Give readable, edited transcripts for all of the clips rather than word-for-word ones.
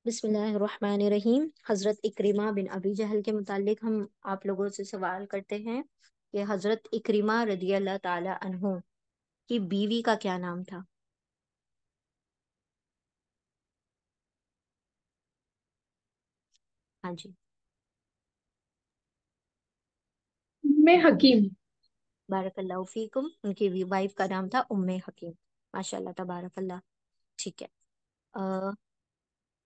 بسم اللہ الرحمن الرحیم۔ حضرت اکرمہ بن ابی جہل کے متعلق ہم آپ لوگوں سے سوال کرتے ہیں کہ حضرت اکرمہ رضی اللہ تعالی عنہ کی بیوی کا کیا نام تھا؟ ہاں جی، میں حکیم۔ بارک اللہ فیکم۔ ان کی وائف کا نام تھا حکیم۔ ماشاء اللہ تبارک اللہ۔ ٹھیک ہے۔ آ،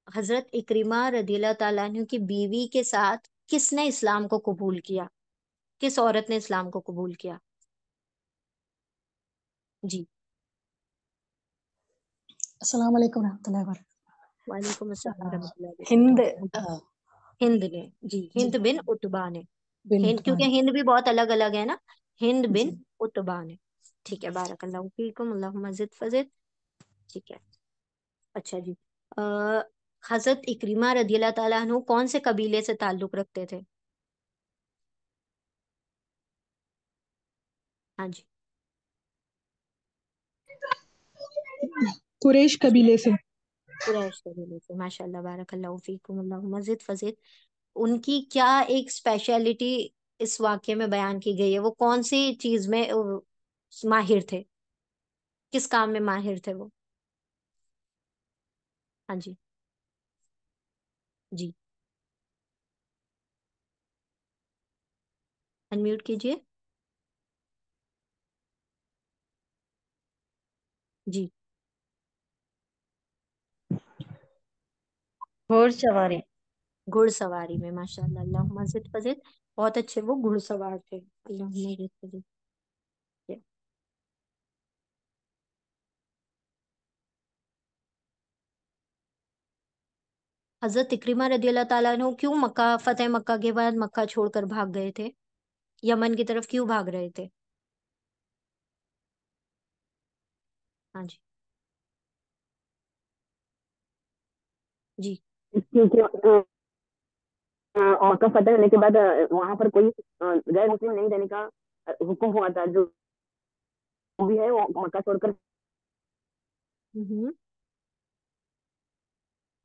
حضرت اکرمہ رضی اللہ تعالیٰ عنہ کی بیوی کے ساتھ کس نے اسلام کو قبول کیا؟ کس عورت نے اسلام کو قبول کیا؟ جی، السلام علیکم ورحمۃ اللہ وعلیکم السلام وبرکاتہ۔ ورحمۃ اللہ ہند وبرکاتہ۔ ہند نے، جی، جی ہند بن اتبا نے۔ بن ہند، عثمان۔ کیونکہ ہند بھی بہت الگ الگ ہے نا، ہند بن جی اتبا نے۔ ٹھیک ہے، بارک اللہ فیکم، اللہم زد فزد۔ ٹھیک ہے، اچھا جی۔ حضرت اکرمہ رضی اللہ تعالیٰ عنہ کون سے قبیلے سے تعلق رکھتے تھے؟ ہاں جی، قریش قبیلے سے۔ قریش قبیلے سے۔ ماشاء اللہ، بارک اللہ فیکم، اللہم زد فزد۔ ان کی کیا ایک اسپیشلٹی اس واقعے میں بیان کی گئی ہے؟ وہ کون سی چیز میں ماہر تھے؟ کس کام میں ماہر تھے وہ؟ ہاں جی، جی، انمیوٹ کیجئے۔ جی، گھوڑ سواری۔ گھڑ سواری میں، ماشاء اللہ، اللہم زد فزد۔ بہت اچھے وہ گھڑ سوار تھے، اللہم زد فزد۔ حضرت اکرمہ رضی اللہ تعالیٰ عنہ کیوں مکہ، فتح مکہ کے بعد مکہ چھوڑ کر بھاگ گئے تھے؟ یمن کی طرف کیوں بھاگ رہے تھے؟ ہاں جی، جی، کیونکہ مکہ فتح ہونے کے بعد وہاں پر کوئی غیر مسلم نہیں رہنے کا حکم ہوا تھا، جو بھی ہے وہ مکہ چھوڑ کر۔ ہوں۔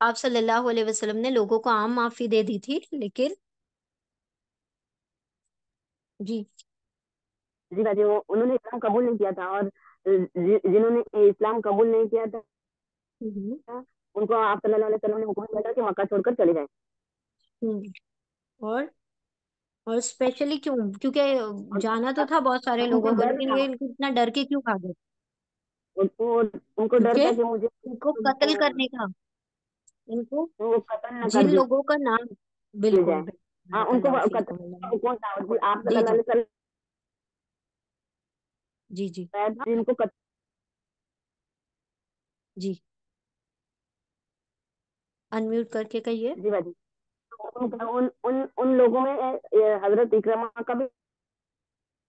آپ صلی اللہ علیہ وسلم نے لوگوں کو عام معافی دے دی تھی، لیکن جی، جی باجی، وہ انہوں نے اسلام قبول نہیں کیا تھا، اور جنہوں نے اسلام قبول نہیں کیا تھا ہوں، ان کو آپ صلی اللہ علیہ وسلم نے حکم دیا تھا کہ مکہ چھوڑ کر چلے جائیں۔ ہوں، اور اور اسپیشلی کیوں؟ کیونکہ اور جانا تو تھا بہت سارے ان کو لوگوں کو، ڈر لیکن تھا، یہ ان کو اتنا ڈر کے کیوں بھاگے؟ ان کو ڈر کیونکہ تھا کہ مجھے ان کو قتل کرنے کا، ان کو وہ قتل نہ کر جن دی لوگوں کا نام، بالکل جائے۔ بالکل، ہاں، بارک ان کو اللہ قتل فیکم، کا اللہ، حکم تھا، اور آپ صلی جی اللہ جی، علیہ وسلم جی جی، نے تھا جن کو قتل۔ جی، انمیوٹ کر کے کہیے۔ جی باجی، ان لوگوں میں حضرت اکرمہ کا بھی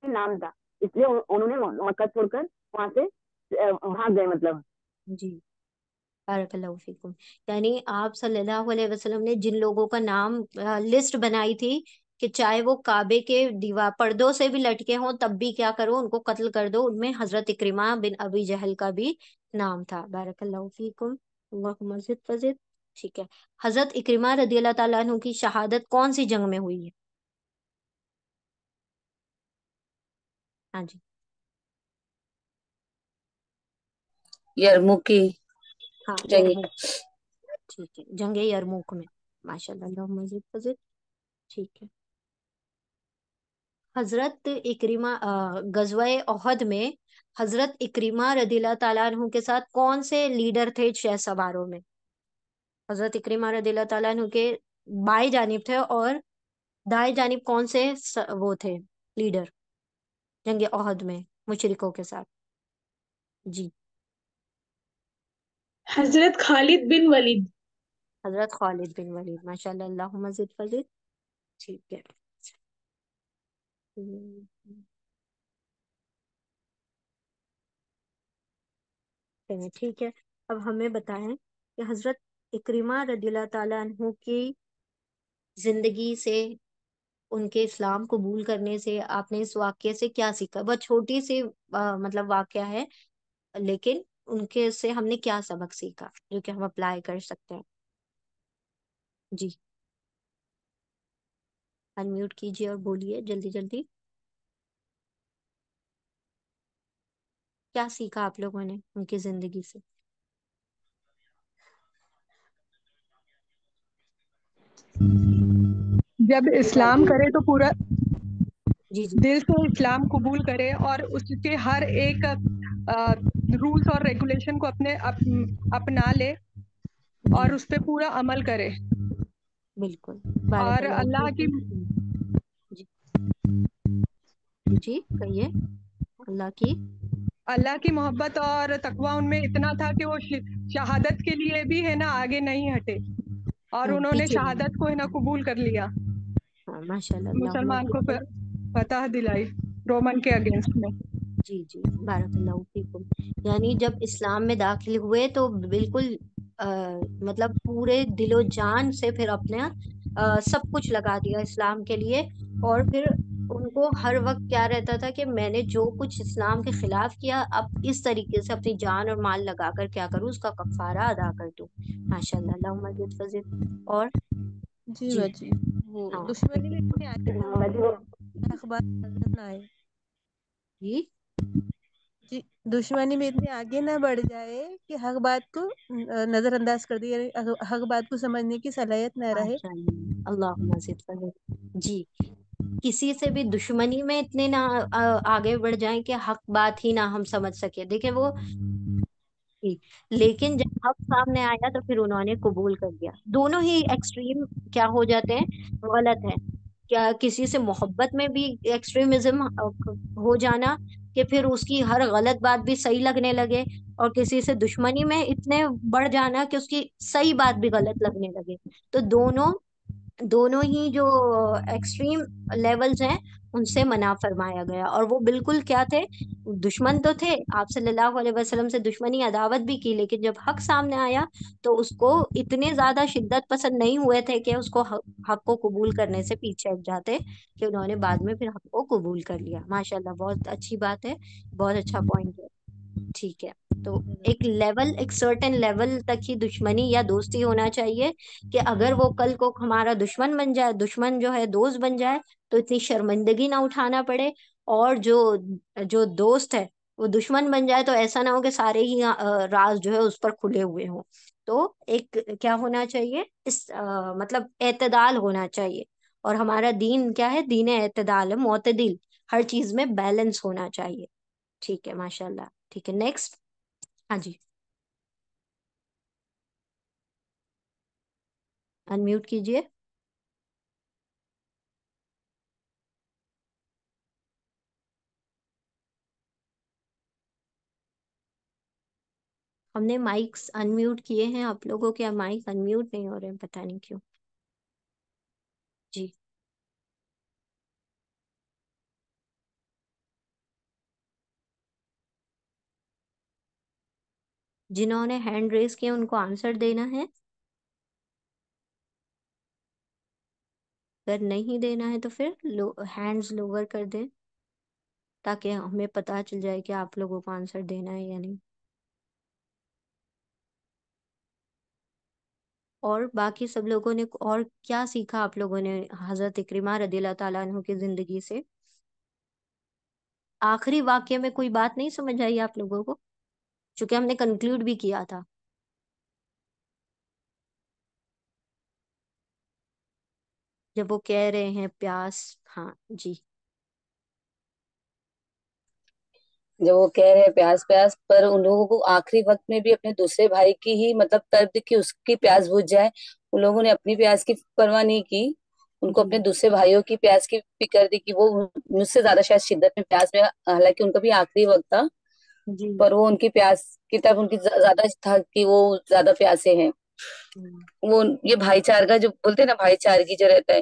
نام تھا، اس لیے انہوں نے مکہ چھوڑ کر وہاں سے بھاگ گئے، مطلب۔ جی، بارک اللہ فیکم۔ یعنی آپ صلی اللہ علیہ وسلم نے جن لوگوں کا نام لسٹ بنائی تھی کہ چاہے وہ کعبے کے دیوار پردوں سے بھی لٹکے ہوں تب بھی کیا کرو، ان کو قتل کر دو، ان میں حضرت اکرمہ بن ابی جہل کا بھی نام تھا۔ بارک اللہ فیکم، اللہم زد فزد۔ ٹھیک ہے، حضرت اکرمہ رضی اللہ تعالیٰ عنہ کی شہادت کون سی جنگ میں ہوئی ہے؟ ہاں جی، یرموک کی ہاں، جنگ۔ یرموک۔ ٹھیک ہے، جنگ یرموک میں، ماشاء اللہ، اللہم زد فزد۔ ٹھیک ہے، حضرت اکرمہ غزوہ احد میں حضرت اکرمہ رضی اللہ تعالیٰ عنہ کے ساتھ کون سے لیڈر تھے 6 سواروں میں؟ حضرت اکرمہ رضی اللہ تعالیٰ عنہ کے بائیں جانب تھے، اور دائیں جانب کون سے وہ تھے لیڈر جنگ احد میں مشرکوں کے ساتھ؟ جی، حضرت خالد بن ولید۔ حضرت خالد بن ولید، ماشاء اللہ، اللہم زد فزد۔ ٹھیک ہے، ٹھیک ہے، اب ہمیں بتائیں کہ حضرت اکرمہ رضی اللہ تعالیٰ عنہ کی زندگی سے، ان کے اسلام قبول کرنے سے آپ نے اس واقعے سے کیا سیکھا؟ بہت چھوٹی سی مطلب واقعہ ہے، لیکن ان کے سے ہم نے کیا سبق سیکھا جو کہ ہم اپلائی کر سکتے ہیں؟ جی انمیوٹ کیجیے اور بولیے جلدی جلدی. کیا سیکھا آپ لوگوں نے ان کی زندگی سے؟ جب اسلام کرے تو پورا جی جی دل سے اسلام قبول کرے اور اس کے ہر ایک رولز اور ریگولیشن کو اپنا لے اور جی اس پہ پورا عمل کرے. بالکل. بارک اور اللہ اللہ کی فیکم. جی جی کہیے. اللہ کی محبت اور تقوی ان میں اتنا تھا کہ وہ شہادت کے لیے بھی ہے نا آگے نہیں ہٹے اور انہوں نے پیچھے نہیں. شہادت کو ہے نا قبول کر لیا. ہاں ماشاء اللہ. اللہ مسلمان کو اکبر. فتح دلائی رومن کے اگینسٹ میں. جی جی بارک اللہ فیکم. یعنی جب اسلام میں داخل ہوئے تو بالکل مطلب پورے دل و جان سے پھر اپنا سب کچھ لگا دیا اسلام کے لیے. اور پھر ان کو ہر وقت کیا رہتا تھا کہ میں نے جو کچھ اسلام کے خلاف کیا اب اس طریقے سے اپنی جان اور مال لگا کر کیا کروں، اس کا کفارہ ادا کر دوں. ماشاء اللہ. اللہم زد فزد. اور جی جی باجی وہ ہاں دشمنی میں اتنے آگے نہ باجی بڑھے وہ کہ اخبار نظر نہ آئے. جی جی دشمنی میں اتنے آگے نہ بڑھ جائے کہ حق بات کو نظر انداز کر دے، یعنی حق بات کو سمجھنے کی صلاحیت نہ رہے. ماشاء اللہ. اللہم زد فزد. جی کسی سے بھی دشمنی میں اتنے نہ آگے بڑھ جائیں کہ حق بات ہی نہ ہم سمجھ سکے. دیکھیں وہ تھی، لیکن جب حق سامنے آیا تو پھر انہوں نے قبول کر دیا. دونوں ہی ایکسٹریم کیا ہو جاتے ہیں، غلط ہے. کیا کسی سے محبت میں بھی ایکسٹریمزم ہو جانا کہ پھر اس کی ہر غلط بات بھی صحیح لگنے لگے، اور کسی سے دشمنی میں اتنے بڑھ جانا کہ اس کی صحیح بات بھی غلط لگنے لگے. تو دونوں ہی جو ایکسٹریم لیولز ہیں ان سے منع فرمایا گیا. اور وہ بالکل کیا تھے، دشمن تو تھے، آپ صلی اللہ علیہ وسلم سے دشمنی عداوت بھی کی، لیکن جب حق سامنے آیا تو اس کو اتنے زیادہ شدت پسند نہیں ہوئے تھے کہ اس کو حق کو قبول کرنے سے پیچھے ہٹ جاتے، کہ انہوں نے بعد میں پھر حق کو قبول کر لیا. ماشاء اللہ بہت اچھی بات ہے، بہت اچھا پوائنٹ ہے. ٹھیک ہے. تو ایک سرٹن لیول تک ہی دشمنی یا دوستی ہونا چاہیے، کہ اگر وہ کل کو ہمارا دشمن بن جائے، دشمن جو ہے دوست بن جائے، تو اتنی شرمندگی نہ اٹھانا پڑے. اور جو دوست ہے وہ دشمن بن جائے تو ایسا نہ ہو کہ سارے ہی راز جو ہے اس پر کھلے ہوئے ہوں. تو ایک کیا ہونا چاہیے، اس مطلب اعتدال ہونا چاہیے. اور ہمارا دین کیا ہے، دین اعتدال ہے، معتدل، ہر چیز میں بیلنس ہونا چاہیے. ٹھیک ہے ماشاء اللہ. ٹھیک ہے نیکسٹ. ہاں جی انمیوٹ کیجئے. ہم نے مائکس انمیوٹ کیے ہیں، آپ لوگوں کے مائک انمیوٹ نہیں ہو رہے ہیں، پتہ نہیں کیوں. جی جنہوں نے ہینڈ ریز کیا ان کو آنسر دینا ہے، اگر نہیں دینا ہے تو پھر ہینڈز لوور کر دیں تاکہ ہمیں پتہ چل جائے کہ آپ لوگوں کو آنسر دینا ہے یا نہیں. اور باقی سب لوگوں نے اور کیا سیکھا آپ لوگوں نے حضرت اکرمہ رضی اللہ تعالیٰ عنہ کی زندگی سے؟ آخری واقعے میں کوئی بات نہیں سمجھ آئی آپ لوگوں کو، چونکہ ہم نے کنکلوڈ بھی کیا تھا. جب وہ کہہ رہے ہیں پیاس. ہاں جی جب وہ کہہ رہے ہیں پیاس پیاس، پر ان لوگوں کو آخری وقت میں بھی اپنے دوسرے بھائی کی ہی مطلب طلب کہ اس کی پیاس بجھ جائے. ان لوگوں نے اپنی پیاس کی پرواہ نہیں کی، ان کو جی اپنے دوسرے بھائیوں کی پیاس کی فکر تھی کہ وہ مجھ سے زیادہ شاید شدت میں پیاس میں، حالانکہ ان کا بھی آخری وقت تھا، جی پر وہ ان کی پیاس کی طرف ان کی زیادہ تھا کہ وہ زیادہ پیاسے ہیں. وہ یہ بھائی چارگی جو بولتے ہیں نا، بھائی چارگی جو رہتا ہے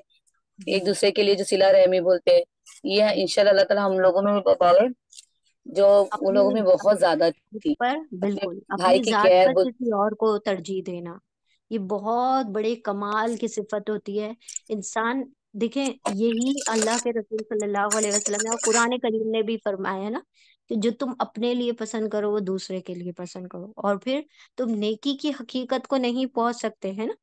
جی ایک دوسرے کے لیے، جو صلہ رحمی بولتے ہیں، یہ انشاءاللہ اللہ تعالی ہم لوگوں میں بھی بتائے، جو وہ لوگوں میں بہت زیادہ تھی. پر اپنے بالکل بھائی اپنی کی ذات خیر پر کسی اور کو ترجیح دینا، یہ بہت بڑے کمال کی صفت ہوتی ہے. انسان دیکھیں یہی اللہ کے رسول صلی اللہ علیہ وسلم نے اور قرآن کریم نے بھی فرمایا ہے نا، کہ جو تم اپنے لیے پسند کرو وہ دوسرے کے لیے پسند کرو. اور پھر تم نیکی کی حقیقت کو نہیں پہنچ سکتے ہے نا،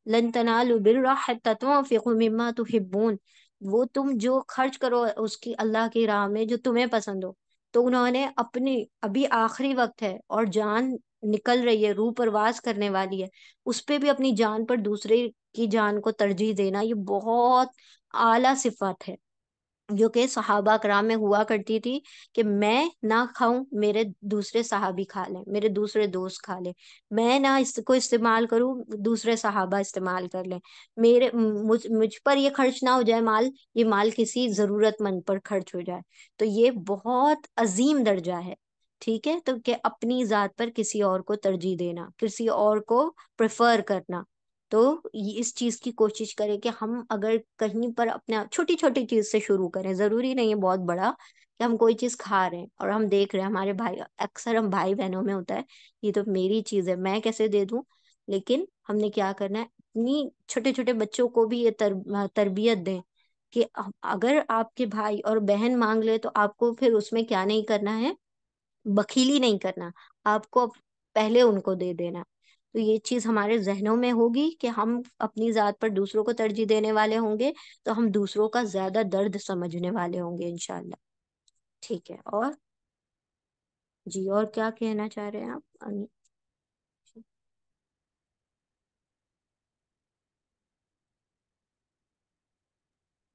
لن تنالوا البر حتى تنفقوا مما تحبون، وہ تم جو خرچ کرو اس کی اللہ کی راہ میں جو تمہیں پسند ہو. تو انہوں نے اپنی، ابھی آخری وقت ہے اور جان نکل رہی ہے، روح پرواز کرنے والی ہے، اس پہ بھی اپنی جان پر دوسرے کی جان کو ترجیح دینا، یہ بہت اعلیٰ صفت ہے جو کہ صحابہ کرام میں ہوا کرتی تھی. کہ میں نہ کھاؤں، میرے دوسرے صحابی کھا لیں، میرے دوسرے دوست کھا لیں، میں نہ اس کو استعمال کروں، دوسرے صحابہ استعمال کر لیں، مجھ پر یہ خرچ نہ ہو جائے مال، یہ مال کسی ضرورت مند پر خرچ ہو جائے. تو یہ بہت عظیم درجہ ہے. ٹھیک ہے، تو کہ اپنی ذات پر کسی اور کو ترجیح دینا، کسی اور کو پریفر کرنا. تو اس چیز کی کوشش کریں کہ ہم اگر کہیں پر اپنے چھوٹی چھوٹی چیز سے شروع کریں، ضروری نہیں ہے بہت بڑا، کہ ہم کوئی چیز کھا رہے ہیں اور ہم دیکھ رہے ہیں ہمارے بھائی، اکثر ہم بھائی بہنوں میں ہوتا ہے یہ تو میری چیز ہے میں کیسے دے دوں. لیکن ہم نے کیا کرنا ہے، اپنی چھوٹے چھوٹے بچوں کو بھی یہ تربیت دیں کہ اگر آپ کے بھائی اور بہن مانگ لے تو آپ کو پھر اس میں کیا نہیں کرنا ہے، بخیلی نہیں کرنا، آپ کو پہلے ان کو دے دینا. تو یہ چیز ہمارے ذہنوں میں ہوگی کہ ہم اپنی ذات پر دوسروں کو ترجیح دینے والے ہوں گے تو ہم دوسروں کا زیادہ درد سمجھنے والے ہوں گے انشاءاللہ. ٹھیک ہے، اور جی اور کیا کہنا چاہ رہے ہیں آپ؟ ہاں،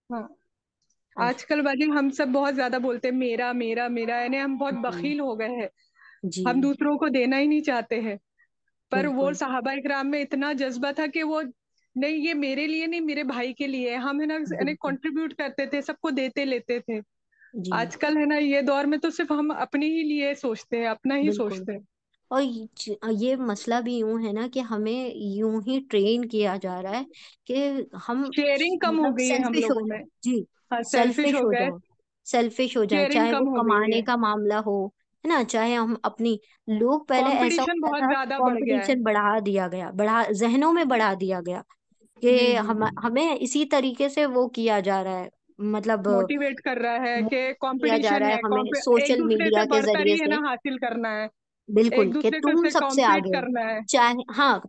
ہاں جی. آج کل باجی ہم سب بہت زیادہ بولتے ہیں میرا میرا میرا، یعنی ہم بہت جی بخیل ہو گئے ہیں، جی ہم دوسروں کو دینا ہی نہیں چاہتے ہیں. پر وہ بالکل. صحابہ اکرام میں اتنا جذبہ تھا کہ وہ نہیں، یہ میرے لیے نہیں، میرے بھائی کے لیے ہے. ہم ہے نا یعنی بالکل. کنٹریبیوٹ کرتے تھے، سب کو دیتے لیتے تھے. جی آج کل ہے نا یہ دور میں تو صرف ہم اپنے ہی لیے سوچتے ہیں، اپنا ہی بالکل. سوچتے ہیں. اور یہ مسئلہ بھی یوں ہے نا کہ ہمیں یوں ہی ٹرین کیا جا رہا ہے کہ ہم شیئرنگ کم ہو مطلب گئی ہے ہم سیلفش ہو لوگوں میں. جائیں. جی، ہاں، سیلفش سیلفش ہو ہو گئے، جائیں، سیلفش ہو جائیں، شیئرنگ چاہے وہ کم ہو گئی کمانے ہے. کا معاملہ ہو، ہے نا، چاہے ہم اپنی، لوگ پہلے ایسا کمپٹیشن ہوتا بہت تھا زیادہ بڑھ گیا ہے. کمپٹیشن بڑھا دیا گیا، ذہنوں میں بڑھا دیا گیا جی کہ جی، ہمیں اسی طریقے سے وہ کیا جا رہا ہے، مطلب موٹیویٹ کر رہا ہے کہ کیا جا کمپٹیشن رہا ہے ہے، ہمیں ایک سوشل دوسرے میڈیا سے کے بڑھ کر ذریعے ہی ہے سے. نا حاصل کرنا ہے، بالکل، ایک کہ دوسرے تم سے سب سے کمپیٹ آگے ہو. کرنا ہے. چاہے ہاں،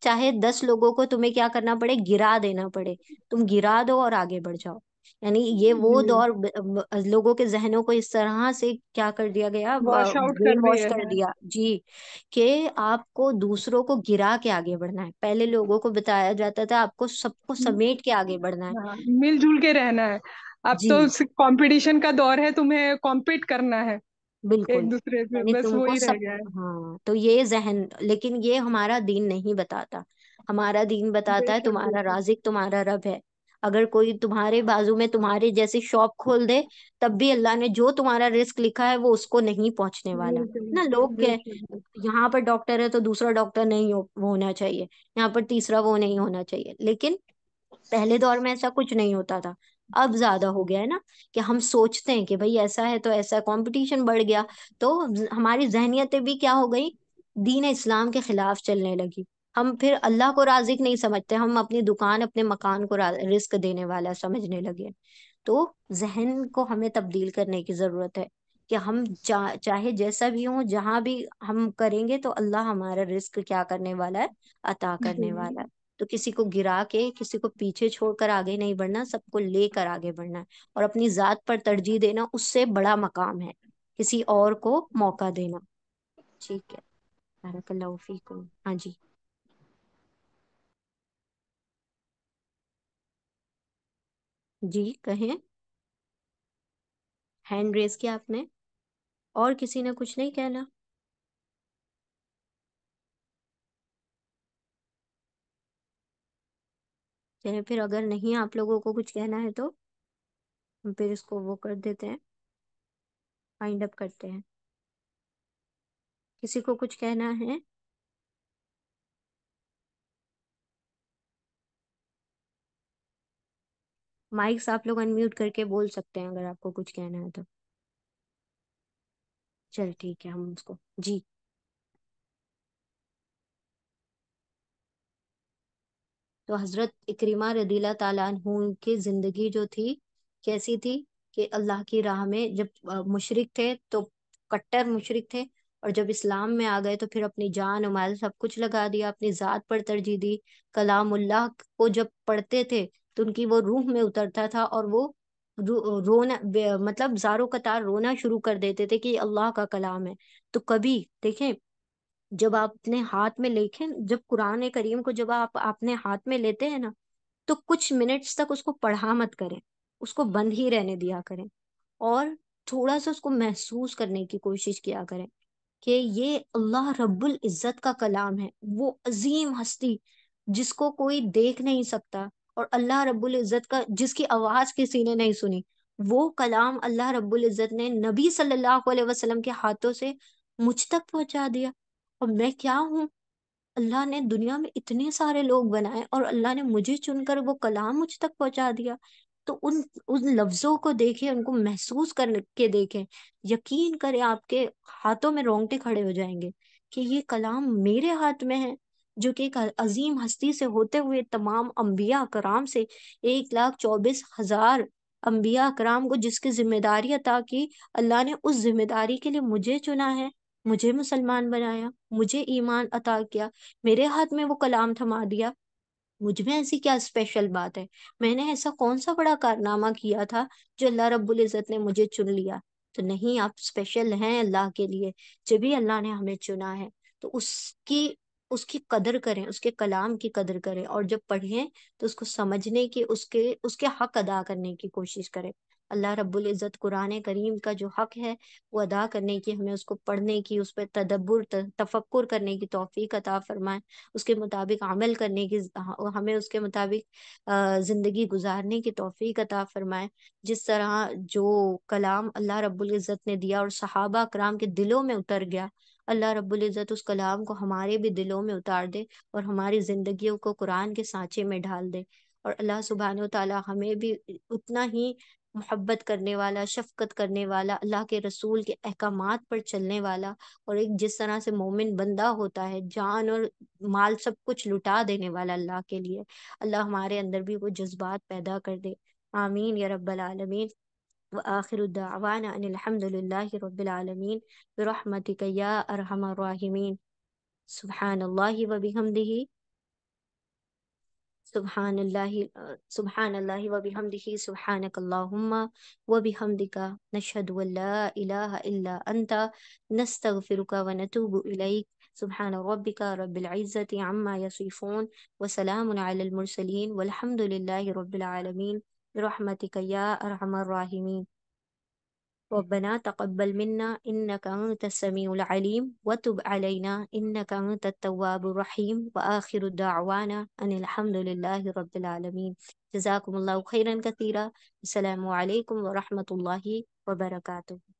چاہے 10 لوگوں کو تمہیں کیا کرنا پڑے، گرا دینا پڑے، تم گرا دو اور آگے بڑھ جاؤ. یعنی یہ وہ جی، دور لوگوں کے ذہنوں کو اس طرح سے کیا کر دیا گیا، واش آؤٹ برین کر واش دیے کر ہیں. دیا جی. کہ آپ کو دوسروں کو گرا کے آگے بڑھنا ہے، پہلے لوگوں کو بتایا جاتا تھا آپ کو سب کو سمیٹ کے آگے بڑھنا ہے. ہاں، مل جل کے رہنا ہے. اب تو جی کمپٹیشن کا دور ہے، تمہیں کمپیٹ کرنا ہے بالکل. ایک دوسرے سے، یعنی بس تم کو وہی سب، رہ گیا ہے. ہاں تو یہ ذہن، لیکن یہ ہمارا دین نہیں بتاتا. ہمارا دین بے بتاتا ہے شک بے تمہارا شک. رازق تمہارا رب ہے. اگر کوئی تمہارے بازو میں تمہارے جیسی شاپ کھول دے تب بھی اللہ نے جو تمہارا رزق لکھا ہے وہ اس کو نہیں پہنچنے والا. بالکل، نا لوگ بے کہ شک. یہاں پر ڈاکٹر ہے تو دوسرا ڈاکٹر نہیں وہ ہونا چاہیے، یہاں پر تیسرا وہ نہیں ہونا چاہیے. لیکن پہلے دور میں ایسا کچھ نہیں ہوتا تھا. اب زیادہ ہو گیا ہے نا کہ ہم سوچتے ہیں کہ بھائی ایسا ہے تو ایسا، کنپٹیشن بڑھ گیا تو ہماری ذہنیتیں بھی کیا ہو گئی، دین اسلام کے خلاف چلنے لگی. ہم پھر اللہ کو رازق نہیں سمجھتے، ہم اپنی دکان اپنے مکان کو رزق دینے والا سمجھنے لگے. تو ذہن کو ہمیں تبدیل کرنے کی ضرورت ہے کہ ہم چاہے جیسا بھی ہوں، جہاں بھی ہم کریں گے تو اللہ ہمارا رزق کیا کرنے والا ہے، عطا کرنے جی. والا ہے. تو کسی کو گرا کے، کسی کو پیچھے چھوڑ کر آگے نہیں بڑھنا، سب کو لے کر آگے بڑھنا ہے. اور اپنی ذات پر ترجیح دینا اس سے بڑا مقام ہے، کسی اور کو موقع دینا. ٹھیک ہے، بارک اللہ فیکم. ہاں جی جی کہیں، ہینڈ ریز کیا آپ نے، اور کسی نے کچھ نہیں کہنا؟ چلے پھر اگر نہیں آپ لوگوں کو کچھ کہنا ہے تو ہم پھر اس کو وہ کر دیتے ہیں، فائنڈ اپ کرتے ہیں. کسی کو کچھ کہنا ہے؟ مائکس آپ لوگ انمیوٹ کر کے بول سکتے ہیں اگر آپ کو کچھ کہنا ہے تو. چل ٹھیک ہے، ہم اس کو جی. تو حضرت اکرمہ رضی اللہ تعالیٰ عنہ کی زندگی جو تھی کیسی تھی؟ کہ اللہ کی راہ میں جب مشرک تھے تو کٹر مشرک تھے، اور جب اسلام میں آ گئے تو پھر اپنی جان و مال سب کچھ لگا دیا، اپنی ذات پر ترجیح دی۔ کلام اللہ کو جب پڑھتے تھے تو ان کی وہ روح میں اترتا تھا، اور وہ رونا مطلب زاروں قطار رونا شروع کر دیتے تھے کہ یہ اللہ کا کلام ہے۔ تو کبھی دیکھیں، جب آپ اپنے ہاتھ میں لکھیں، جب قرآن کریم کو جب آپ اپنے ہاتھ میں لیتے ہیں نا، تو کچھ منٹس تک اس کو پڑھا مت کریں، اس کو بند ہی رہنے دیا کریں، اور تھوڑا سا اس کو محسوس کرنے کی کوشش کیا کریں کہ یہ اللہ رب العزت کا کلام ہے، وہ عظیم ہستی جس کو کوئی دیکھ نہیں سکتا، اور اللہ رب العزت کا جس کی آواز کسی نے نہیں سنی، وہ کلام اللہ رب العزت نے نبی صلی اللہ علیہ وسلم کے ہاتھوں سے مجھ تک پہنچا دیا۔ اور میں کیا ہوں؟ اللہ نے دنیا میں اتنے سارے لوگ بنائے اور اللہ نے مجھے چن کر وہ کلام مجھ تک پہنچا دیا۔ تو ان لفظوں کو دیکھیں، ان کو محسوس کر کے دیکھیں، یقین کریں آپ کے ہاتھوں میں رونگٹے کھڑے ہو جائیں گے کہ یہ کلام میرے ہاتھ میں ہے، جو کہ ایک عظیم ہستی سے ہوتے ہوئے تمام انبیاء کرام سے 1,24,000 انبیاء کرام کو جس کی ذمہ داری عطا کی، اللہ نے اس ذمہ داری کے لیے مجھے چنا ہے، مجھے مسلمان بنایا، مجھے ایمان عطا کیا، میرے ہاتھ میں وہ کلام تھما دیا۔ مجھ میں ایسی کیا اسپیشل بات ہے؟ میں نے ایسا کون سا بڑا کارنامہ کیا تھا جو اللہ رب العزت نے مجھے چن لیا؟ تو نہیں، آپ اسپیشل ہیں اللہ کے لیے، جبھی اللہ نے ہمیں چنا ہے۔ تو کی اس کی قدر کریں، اس کے کلام کی قدر کریں، اور جب پڑھیں تو اس کو سمجھنے کی، اس کے حق ادا کرنے کی کوشش کریں۔ اللہ رب العزت قرآن کریم کا جو حق ہے وہ ادا کرنے کی، ہمیں اس کو پڑھنے کی، اس پہ تدبر تفکر کرنے کی توفیق عطا فرمائے، اس کے مطابق عمل کرنے کی، ہمیں اس کے مطابق زندگی گزارنے کی توفیق عطا فرمائے۔ جس طرح جو کلام اللہ رب العزت نے دیا اور صحابہ کرام کے دلوں میں اتر گیا، اللہ رب العزت اس کلام کو ہمارے بھی دلوں میں اتار دے اور ہماری زندگیوں کو قرآن کے سانچے میں ڈال دے، اور اللہ سبحانہ و تعالی ہمیں بھی اتنا ہی محبت کرنے والا، شفقت کرنے والا، اللہ کے رسول کے احکامات پر چلنے والا، اور ایک جس طرح سے مومن بندہ ہوتا ہے جان اور مال سب کچھ لٹا دینے والا اللہ کے لیے، اللہ ہمارے اندر بھی وہ جذبات پیدا کر دے۔ آمین یا رب العالمین۔ وآخر دعوانا ان الحمد للہ رب العالمین برحمتک یا ارحم الراحمین۔ سبحان اللہ وبحمدہ، سبحان اللہ وبحمدہ، سبحانک اللہم وبحمدک، نشہد ان لا الہ الا انت، نستغفرک ونتوب الیک۔ سبحان ربک رب العزت عما یصفون، وسلام علی المرسلین، والحمد للہ رب العالمین برحمتک یا ارحم الراحمین۔ ربنا تقبل منا إنك أنت السميع العليم وتب علينا إنك أنت التواب الرحيم وآخر دعوانا أن الحمد لله رب العالمين۔ جزاكم الله خيرا كثيرا۔ السلام عليكم ورحمة الله وبركاته۔